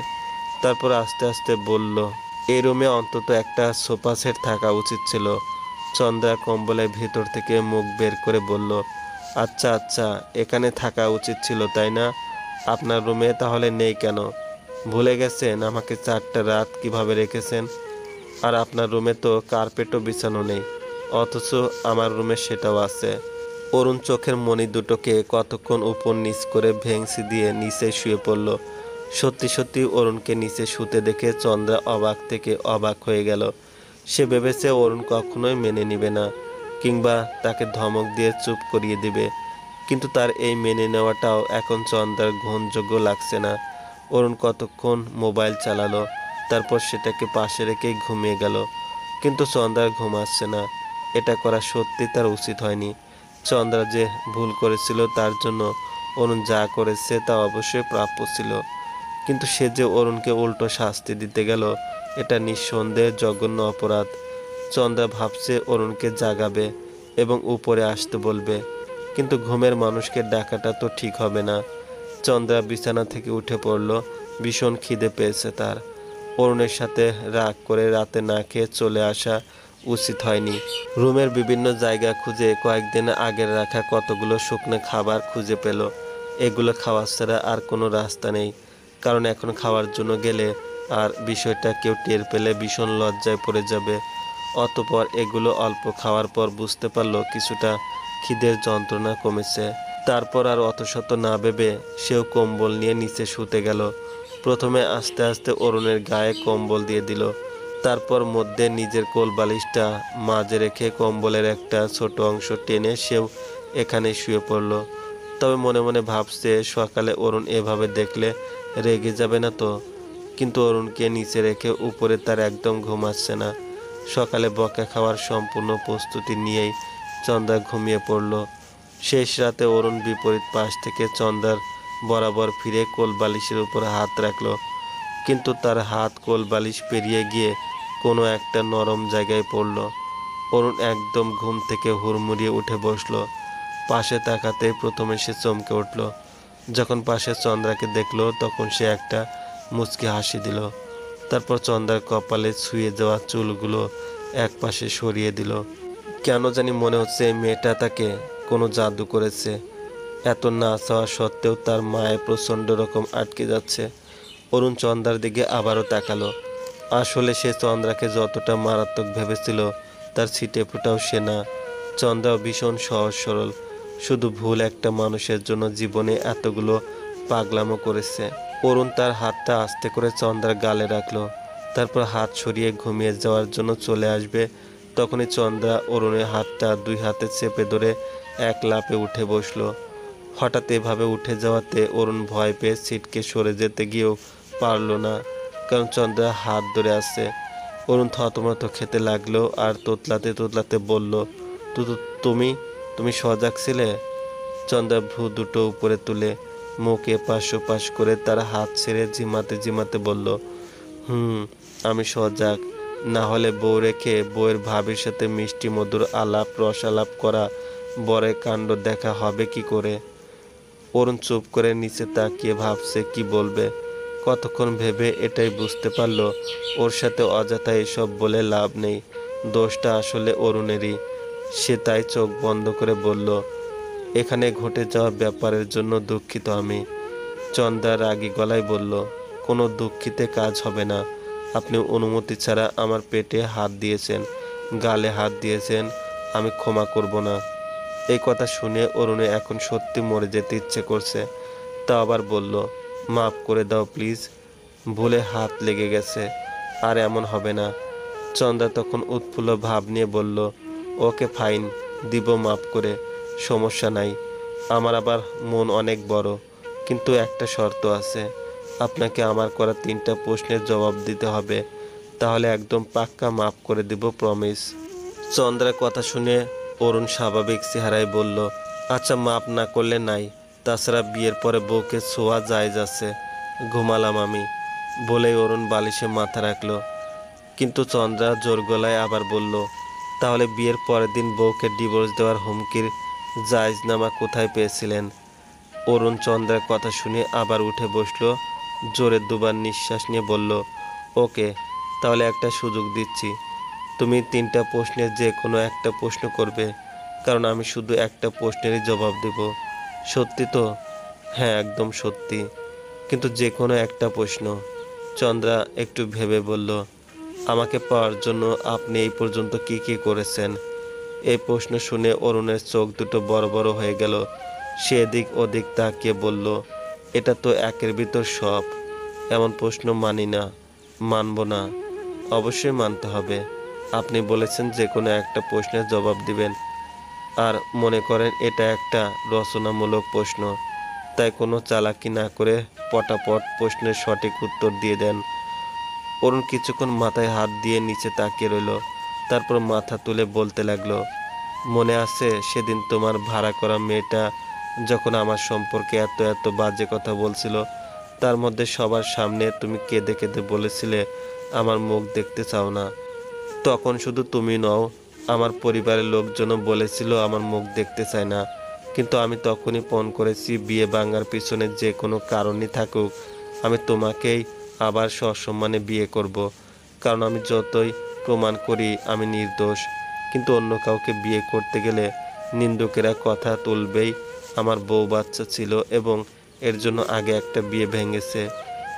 তারপর আস্তে আস্তে বলল, এই রুমে অন্তত একটা সোফা সেট থাকা উচিত ছিল। চন্দ্রা কম্বলের ভিতর থেকে মুখ বের করে বলল, আচ্ছা আচ্ছা, এখানে থাকা উচিত ছিল তাই না? আপনার রুমে তাহলে নেই কেন? ভুলে গেছেন আমাকে 4টা রাত কিভাবে রেখেছেন? আর আপনার রুমে তো কার্পেটও বিছানো নেই, অথচ আমার রুমে সেটাও আছে। অরুণ চোখের মণি দুটোকে কতক্ষণ উপর নিচ করে ভেংসি দিয়ে নিচে শুয়ে পড়ল। সত্যি সত্যি অরুণকে নিচে শুতে দেখে চন্দ্রা অবাক থেকে অবাক হয়ে গেল। সে ভেবেছে অরুণ কখনোই মেনে নিবে না, কিংবা তাকে ধমক দিয়ে চুপ করিয়ে দিবে। কিন্তু তার এই মেনে নেওয়াটাও এখন চন্দ্রার গ্রহণযোগ্য লাগছে না। অরুণ কতক্ষণ মোবাইল চালালো, তারপর সেটাকে পাশে রেখেই ঘুমিয়ে গেল। কিন্তু চন্দ্রার ঘুম আসছে না। এটা করা সত্যি তার উচিত হয়নি। চন্দ্রা যে ভুল করেছিল তার জন্য অরুণ যা করেছে তা অবশ্যই প্রাপ্য ছিল। কিন্তু সে যে অরুণকে উল্টো শাস্তি দিতে গেল, এটা নিঃসন্দেহে জঘন্য অপরাধ। চন্দ্রা ভাবছে অরুণকে জাগাবে এবং উপরে আসতে বলবে, কিন্তু ঘুমের মানুষকে ডাকাটা তো ঠিক হবে না। চন্দ্রা বিছানা থেকে উঠে পড়ল। ভীষণ খিদে পেয়েছে তার। অরুণের সাথে রাগ করে রাতে না খেয়ে চলে আসা উচিত হয়নি। রুমের বিভিন্ন জায়গা খুঁজে কয়েকদিন আগের রাখা কতগুলো শুকনো খাবার খুঁজে পেল। এগুলো খাওয়া ছাড়া আর কোনো রাস্তা নেই, কারণ এখন খাওয়ার জন্য গেলে আর বিষয়টা কেউ টের পেলে ভীষণ লজ্জায় পড়ে যাবে। অতঃপর এগুলো অল্প খাওয়ার পর বুঝতে পারল কিছুটা খিদের যন্ত্রণা কমেছে। তারপর আর অত শত না ভেবে সেও কম্বল নিয়ে নিচে শুতে গেল। প্রথমে আস্তে আস্তে অরুণের গায়ে কম্বল দিয়ে দিল। তারপর মধ্যে নিজের কোলবালিশটা মাঝে রেখে কম্বলের একটা ছোট অংশ টেনে সেও এখানে শুয়ে পড়ল। তবে মনে মনে ভাবছে সকালে অরুণ এভাবে দেখলে রেগে যাবে না তো? কিন্তু অরুণকে নিচে রেখে উপরে তার একদম ঘুম আসছে না। সকালে বকা খাওয়ার সম্পূর্ণ প্রস্তুতি নিয়েই চন্দ্রা ঘুমিয়ে পড়ল। শেষ রাতে অরুণ বিপরীত পাশ থেকে চন্দ্রার বরাবর ফিরে কোলবালিশের উপর হাত রাখল। কিন্তু তার হাত কোলবালিশ পেরিয়ে গিয়ে কোনো একটা নরম জায়গায় পড়ল। অরুণ একদম ঘুম থেকে হুড়মুড়িয়ে উঠে বসল। পাশে তাকাতে প্রথমে সে চমকে উঠল। যখন পাশে চন্দ্রাকে দেখলো তখন সে একটা মুচকি হাসি দিল। তারপর চন্দ্রার কপালে ছুঁয়ে যাওয়া চুলগুলো এক পাশে সরিয়ে দিল। কেন জানি মনে হচ্ছে এই মেয়েটা তাকে কোনো জাদু করেছে। এত না চাওয়া সত্ত্বেও তার মায়ের প্রচণ্ড রকম আটকে যাচ্ছে। অরুণ চন্দ্রার দিকে আবারও তাকালো। আসলে সে চন্দ্রাকে যতটা মারাত্মক ভেবেছিল তার ছিটে ফোটাও সে না। চন্দ্রাও ভীষণ সহজ সরল, শুধু ভুল একটা মানুষের জন্য জীবনে এতগুলো পাগলামো করেছে। অরুণ তার হাতটা আস্তে করে চন্দ্রার গালে রাখলো। তারপর হাত সরিয়ে ঘুমিয়ে যাওয়ার জন্য চলে আসবে, তখনই চন্দ্রা অরুণের হাতটা 2 হাতে চেপে ধরে এক লাফে উঠে বসলো। হঠাৎ এভাবে উঠে যাওয়াতে অরুণ ভয় পেয়ে ছিটকে সরে যেতে গিয়েও পারল না, কারণ চন্দ্রা হাত ধরে আছে। অরুণ থতমত খেতে লাগলো আর তোতলাতে তোতলাতে বলল, তুমি তুমি সজাগ ছিলে? চন্দ্রা ভ্রু দুটো উপরে তুলে মুখ এপাশ ওপাশ করে তার হাত ছেড়ে ঝিমাতে ঝিমাতে বলল, আমি সজাগ। না হলে বউ রেখে বউয়ের ভাবির সাথে মিষ্টি মধুর আলাপ রসালাপ করা বরের কাণ্ড দেখা হবে কি করে? অরুণ চুপ করে নিচে তাকিয়ে ভাবছে কি বলবে। কতক্ষণ ভেবে এটাই বুঝতে পারলো ওর সাথে অযথা এসব বলে লাভ নেই, দোষটা আসলে অরুণেরই। সে তাই চোখ বন্ধ করে বলল, এখানে ঘটে যাওয়া ব্যাপারের জন্য দুঃখিত আমি। চন্দা রাগী গলায় বলল, কোনো দুঃখিতে কাজ হবে না। আপনি অনুমতি ছাড়া আমার পেটে হাত দিয়েছেন, গালে হাত দিয়েছেন, আমি ক্ষমা করব না। এই কথা শুনে অরুণে এখন সত্যি মরে যেতে ইচ্ছে করছে। তা আবার বলল, মাফ করে দাও প্লিজ, ভুলে হাত লেগে গেছে, আর এমন হবে না। চন্দা তখন উৎফুল্ল ভাব নিয়ে বলল, ওকে ফাইন, দিব মাফ করে, সমস্যা নাই। আমার আবার মন অনেক বড়, কিন্তু একটা শর্ত আছে। আপনাকে আমার করা 3টা প্রশ্নের জবাব দিতে হবে, তাহলে একদম পাক্কা মাফ করে দিব, প্রমিস। চন্দ্রার কথা শুনে অরুণ স্বাভাবিক চেহারায় বলল, আচ্ছা মাফ না করলে নাই, তাছাড়া বিয়ের পরে বউকে ছোঁয়া জায়েজ আছে, ঘুমালাম আমি। বলেই অরুণ বালিশে মাথা রাখলো। কিন্তু চন্দ্রা জোর গলায় আবার বলল, তাহলে বিয়ের পরের দিন বউকে ডিভোর্স দেওয়ার হুমকির জায়েজনামা কোথায় পেয়েছিলেন? অরুণ চন্দ্রার কথা শুনে আবার উঠে বসলো, জোরে দুবার নিঃশ্বাস নিয়ে বলল, ওকে, তাহলে একটা সুযোগ দিচ্ছি। তুমি 3টা প্রশ্নের যে কোনো একটা প্রশ্ন করবে, কারণ আমি শুধু একটা প্রশ্নেরই জবাব দেব। সত্যি তো? হ্যাঁ, একদম সত্যি, কিন্তু যে কোনো একটা প্রশ্ন। চন্দ্রা একটু ভেবে বলল, আমাকে পাওয়ার জন্য আপনি এই পর্যন্ত কি কি করেছেন? এই প্রশ্ন শুনে অরুণের চোখ দুটো বড় বড় হয়ে গেল। সে এদিক ওদিক তাকিয়ে বলল, এটা তো একের ভিতর সব। এমন প্রশ্ন মানি না, মানব না। অবশ্যই মানতে হবে। আপনি বলেছেন যে কোনো একটা প্রশ্নের জবাব দিবেন, আর মনে করেন এটা একটা রচনামূলক প্রশ্ন, তাই কোনো চালাকি না করে পটাপট প্রশ্নের সঠিক উত্তর দিয়ে দেন। অরুণ কিছুক্ষণ মাথায় হাত দিয়ে নিচে তাকিয়ে রইল, তারপর মাথা তুলে বলতে লাগলো, মনে আছে সেদিন তোমার ভাড়া করা মেয়েটা যখন আমার সম্পর্কে এত এত বাজে কথা বলছিল, তার মধ্যে সবার সামনে তুমি কেঁদে কেঁদে বলেছিলে আমার মুখ দেখতে চাও না? তখন শুধু তুমি নও, আমার পরিবারের লোকজনও বলেছিল আমার মুখ দেখতে চায় না। কিন্তু আমি তখনই পণ করেছি, বিয়ে ভাঙার পিছনে যে কোনো কারণই থাকুক, আমি তোমাকেই আবার সসম্মানে বিয়ে করব। কারণ আমি যতই প্রমাণ করি আমি নির্দোষ, কিন্তু অন্য কাউকে বিয়ে করতে গেলে নিন্দুকেরা কথা তুলবেই। আমার বউ বাচ্চা ছিল এবং এর জন্য আগে একটা বিয়ে ভেঙেছে।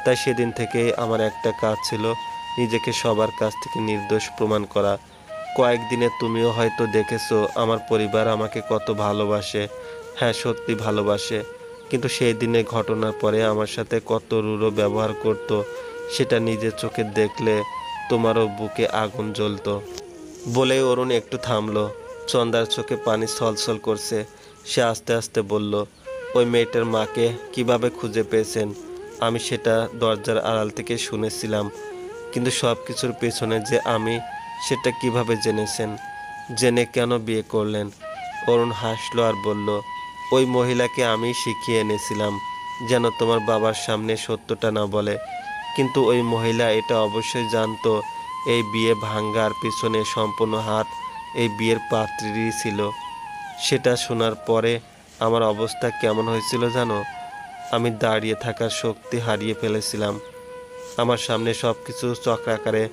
তাই সেদিন থেকেই আমার একটা কাজ ছিল, নিজেকে সবার কাছ থেকে নির্দোষ প্রমাণ করা। কয়েকদিনে তুমিও হয়তো দেখেছো আমার পরিবার আমাকে কত ভালোবাসে। হ্যাঁ, সত্যি ভালোবাসে, কিন্তু সেই দিনে ঘটনার পরে আমার সাথে কত রূঢ় ব্যবহার করত, সেটা নিজের চোখে দেখলে তোমারও বুকে আগুন জ্বলতো। বলেই অরুণ একটু থামলো। চন্দার চোখে পানি ছলছল করছে। সে আস্তে আস্তে বলল, ওই মেয়েটার মাকে কিভাবে খুঁজে পেয়েছেন? আমি সেটা দরজার আড়াল থেকে শুনেছিলাম, কিন্তু সব কিছুর পেছনে যে আমি, সেটা কিভাবে জেনেছেন? জেনে কেন বিয়ে করলেন? অরুণ হাসলো আর বলল, ওই মহিলাকে আমি শিখিয়ে এনেছিলাম যেন তোমার বাবার সামনে সত্যটা না বলে। কিন্তু ওই মহিলা এটা অবশ্যই জানতো এই বিয়ে ভাঙ্গার পিছনে সম্পূর্ণ হাত এই বিয়ের পাত্রীরই ছিল। সেটা শোনার পরে আমার অবস্থা কেমন হয়েছিল জানো? আমি দাঁড়িয়ে থাকার শক্তি হারিয়ে ফেলেছিলাম। আমার সামনে সব কিছু চক্রাকারে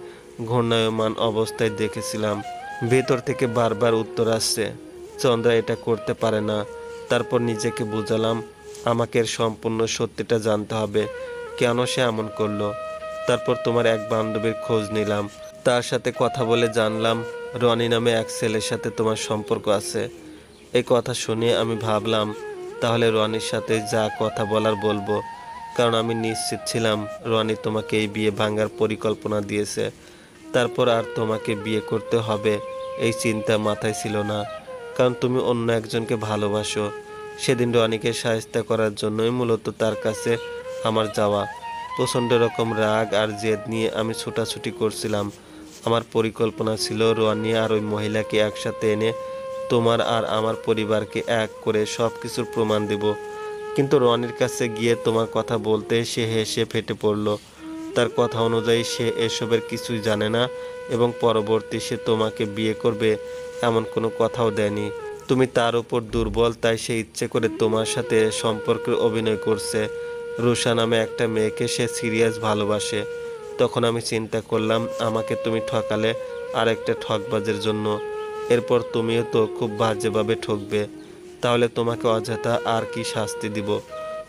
ঘূর্ণায়মান অবস্থায় দেখেছিলাম। ভেতর থেকে বারবার উত্তর আসছে, চন্দ্রা এটা করতে পারে না। তারপর নিজেকে বুঝালাম, আমাকে এর সম্পূর্ণ সত্যিটা জানতে হবে, কেন সে এমন করলো। তারপর তোমার এক বান্ধবীর খোঁজ নিলাম, তার সাথে কথা বলে জানলাম রনি নামে এক ছেলের সাথে তোমার সম্পর্ক আছে। এই কথা শুনে আমি ভাবলাম, তাহলে রনির সাথে যা কথা বলার বলবো, কারণ আমি নিশ্চিত ছিলাম রনি তোমাকে এই বিয়ে ভাঙার পরিকল্পনা দিয়েছে। তারপর আর তোমাকে বিয়ে করতে হবে এই চিন্তা মাথায় ছিল না, কারণ তুমি অন্য একজনকে ভালোবাসো। সেদিন রনিকে সাহায্য করার জন্যই মূলত তার কাছে আমার যাওয়া। প্রচণ্ড রকম রাগ আর জেদ নিয়ে আমি ছুটাছুটি করছিলাম। আমার পরিকল্পনা ছিল রনি আর ওই মহিলাকে একসাথে এনে তোমার আর আমার পরিবারকে এক করে সব কিছুর প্রমাণ দেব। কিন্তু রনির কাছে গিয়ে তোমার কথা বলতে সে হেসে ফেটে পড়ল। তার কথা অনুযায়ী সে এসবের কিছুই জানে না এবং পরবর্তী সে তোমাকে বিয়ে করবে এমন কোনো কথাও দেয়নি। তুমি তার উপর দুর্বল, তাই সে ইচ্ছে করে তোমার সাথে সম্পর্কের অভিনয় করছে। রুষা নামে একটা মেয়েকে সে সিরিয়াস ভালোবাসে। তখন আমি চিন্তা করলাম আমাকে তুমি ঠকালে আরেকটা ঠকবাজের জন্য। এরপর তুমিও তো খুব বাজেভাবে ঠকবে, তাহলে তোমাকে অযথা আর কি শাস্তি দিব।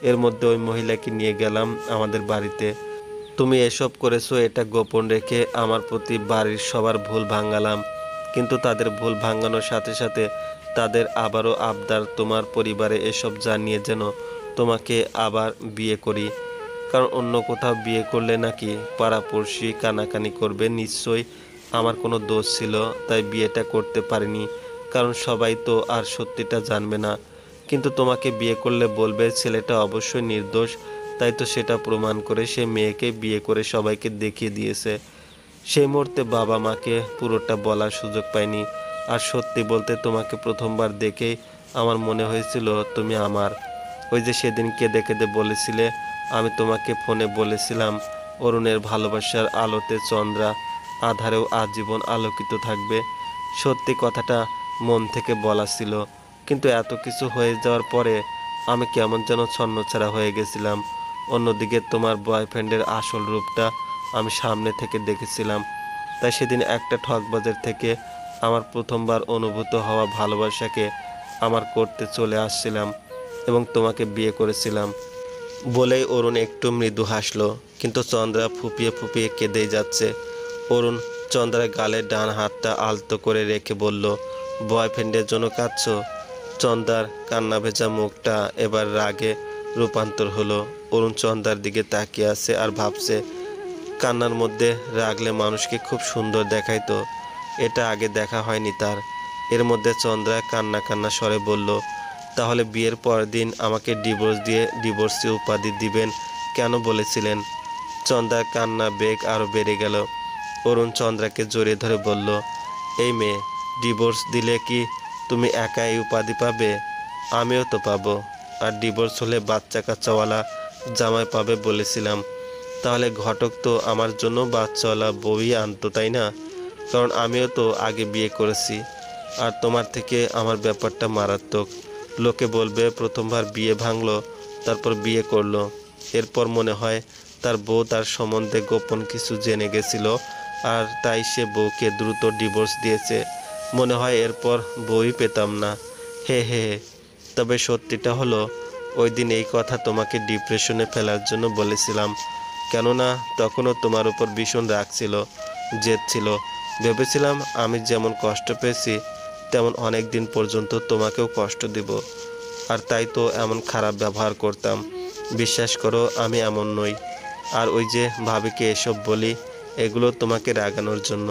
এর মধ্যে ওই মহিলাকে নিয়ে গেলাম আমাদের বাড়িতে। তুমি এসব করেছো এটা গোপন রেখে আমার প্রতি বাড়ির সবার ভুল ভাঙালাম। কিন্তু তাদের ভুল ভাঙানোর সাথে সাথে তাদের আবারও আবদার তোমার পরিবারে এসব জানিয়ে যেন তোমাকে আবার বিয়ে করি। কারণ অন্য কোথাও বিয়ে করলে নাকি পাড়াপড়শি কানাকানি করবে। নিশ্চয়ই আমার কোনো দোষ ছিল, তাই বিয়েটা করতে পারিনি। কারণ সবাই তো আর সত্যিটা জানবে না। কিন্তু তোমাকে বিয়ে করলে বলবে ছেলেটা অবশ্যই নির্দোষ। তাই তো সেটা প্রমাণ করে সে মেয়েকে বিয়ে করে সবাইকে দেখিয়ে দিয়েছে। সেই মুহূর্তে বাবা মাকে পুরোটা বলার সুযোগ পাইনি। আর সত্যি বলতে তোমাকে প্রথমবার দেখেই আমার মনে হয়েছিল তুমি আমার। ওই যে সেদিন কেঁদে কেঁদে বলেছিলে, আমি তোমাকে ফোনে বলেছিলাম অরুণের ভালোবাসার আলোতে চন্দ্রা আধারেও আজীবন আলোকিত থাকবে। সত্যি কথাটা মন থেকে বলা ছিল, কিন্তু এত কিছু হয়ে যাওয়ার পরে আমি কেমন যেন ছন্নছাড়া হয়ে গেছিলাম। অন্যদিকে তোমার বয়ফ্রেন্ডের আসল রূপটা আমি সামনে থেকে দেখেছিলাম। তাই সেদিন একটা ঠকবাজের থেকে আমার প্রথমবার অনুভূত হওয়া ভালোবাসাকে আমার করতে চলে আসছিলাম এবং তোমাকে বিয়ে করেছিলাম। বলেই অরুণ একটু মৃদু হাসলো, কিন্তু চন্দ্রা ফুপিয়ে ফুপিয়ে কেঁদেই যাচ্ছে। অরুণ চন্দ্রার গালে ডান হাতটা আলতো করে রেখে বলল, বয়ফ্রেন্ডের জন্য কাঁদছো? চন্দ্রার কান্না ভেজা মুখটা এবার রাগে রূপান্তর হলো। অরুণ চন্দ্রার দিকে তাকিয়ে আছে আর ভাবছে, কান্নার মধ্যে রাগলে মানুষকে খুব সুন্দর দেখায় তো, এটা আগে দেখা হয়নি তার। এর মধ্যে চন্দ্রা কান্না কান্না স্বরে বলল, তাহলে বিয়ের পরের দিন আমাকে ডিভোর্স দিয়ে ডিভোর্সি উপাধি দিবেন কেন বলেছিলেন? চন্দ্রার কান্না বেগ আরও বেড়ে গেল। অরুণ চন্দ্রাকে জড়িয়ে ধরে বলল, এই মেয়ে, ডিভোর্স দিলে কি তুমি একা এই উপাধি পাবে? আমিও তো পাবো। আর ডিভোর্স হলে বাচ্চা কাচ্চাওয়ালা জামাই পাবে বলেছিলাম। তাহলে ঘটক তো আমার জন্য বাচ্চাওয়ালা বউই আনতো, তাই না? কারণ আমিও তো আগে বিয়ে করেছি। আর তোমার থেকে আমার ব্যাপারটা মারাত্মক। লোকে বলবে প্রথমবার বিয়ে ভাঙলো, তারপর বিয়ে করলো। এরপর মনে হয় তার বউ তার সম্বন্ধে গোপন কিছু জেনে গেছিল, আর তাই সে বউকে দ্রুত ডিভোর্স দিয়েছে। মনে হয় এরপর বউই পেতাম না। হে হে হে। তবে সত্যিটা হলো, ওই দিন এই কথা তোমাকে ডিপ্রেশনে ফেলার জন্য বলেছিলাম। কেননা তখনও তোমার উপর ভীষণ রাগ ছিল, জেদ ছিল। ভেবেছিলাম আমি যেমন কষ্ট পেয়েছি তেমন অনেক দিন পর্যন্ত তোমাকেও কষ্ট দেব। আর তাই তো এমন খারাপ ব্যবহার করতাম। বিশ্বাস করো আমি এমন নই। আর ওই যে ভাবিকে এসব বলি, এগুলো তোমাকে রাগানোর জন্য।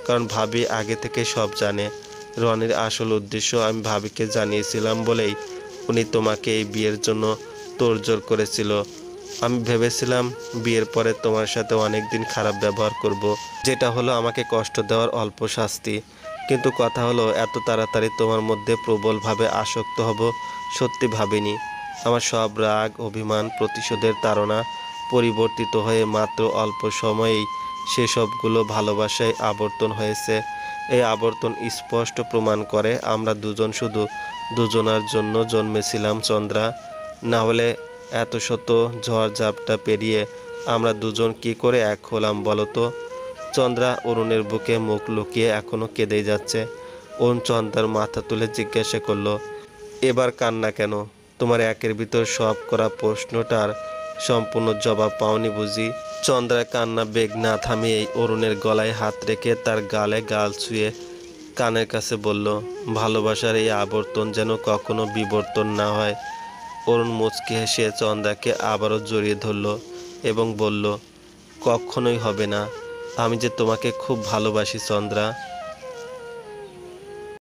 কারণ ভাবি আগে থেকে সব জানে। রনির আসল উদ্দেশ্য আমি ভাবিকে জানিয়েছিলাম বলেই উনি তোমাকে এই বিয়ের জন্য তোড়জোড় করেছিল। আমি ভেবেছিলাম বিয়ের পরে তোমার সাথে অনেক দিন খারাপ ব্যবহার করব, যেটা হলো আমাকে কষ্ট দেওয়ার অল্প শাস্তি। কিন্তু কথা হলো এত তাড়াতাড়ি তোমার মধ্যে প্রবলভাবে আসক্ত হব সত্যি ভাবিনি। আমার সব রাগ, অভিমান, প্রতিশোধের তাড়না পরিবর্তিত হয়ে মাত্র অল্প সময়েই সেসবগুলো ভালোবাসায় আবর্তন হয়েছে। এই আবর্তন স্পষ্ট প্রমাণ করে আমরা দুজন শুধু দুজনার জন্য জন্মেছিলাম চন্দ্রা। না হলে এত শত ঝড় ঝাপটা পেরিয়ে আমরা দুজন কি করে এক হলাম বলো তো? চন্দ্রা অরুণের বুকে মুখ লুকিয়ে এখনো কেঁদেই যাচ্ছে। অরুণ চন্দ্রার মাথা তুলে জিজ্ঞাসা করলো, এবার কান্না কেন? তোমার একের ভিতর সব করা প্রশ্নটার সম্পূর্ণ জবাব পাওনি বুঝি? চন্দ্রার কান্না বেগ না থামিয়েই অরুণের গলায় হাত রেখে তার গালে গাল ছুঁয়ে কানের কাছে বলল, ভালোবাসার এই আবর্তন যেন কখনো বিবর্তন না হয়। অরুণ মুচকি হেসে চন্দ্রাকে আবারও জড়িয়ে ধরল এবং বলল, কখনোই হবে না। আমি যে তোমাকে খুব ভালোবাসি চন্দ্রা।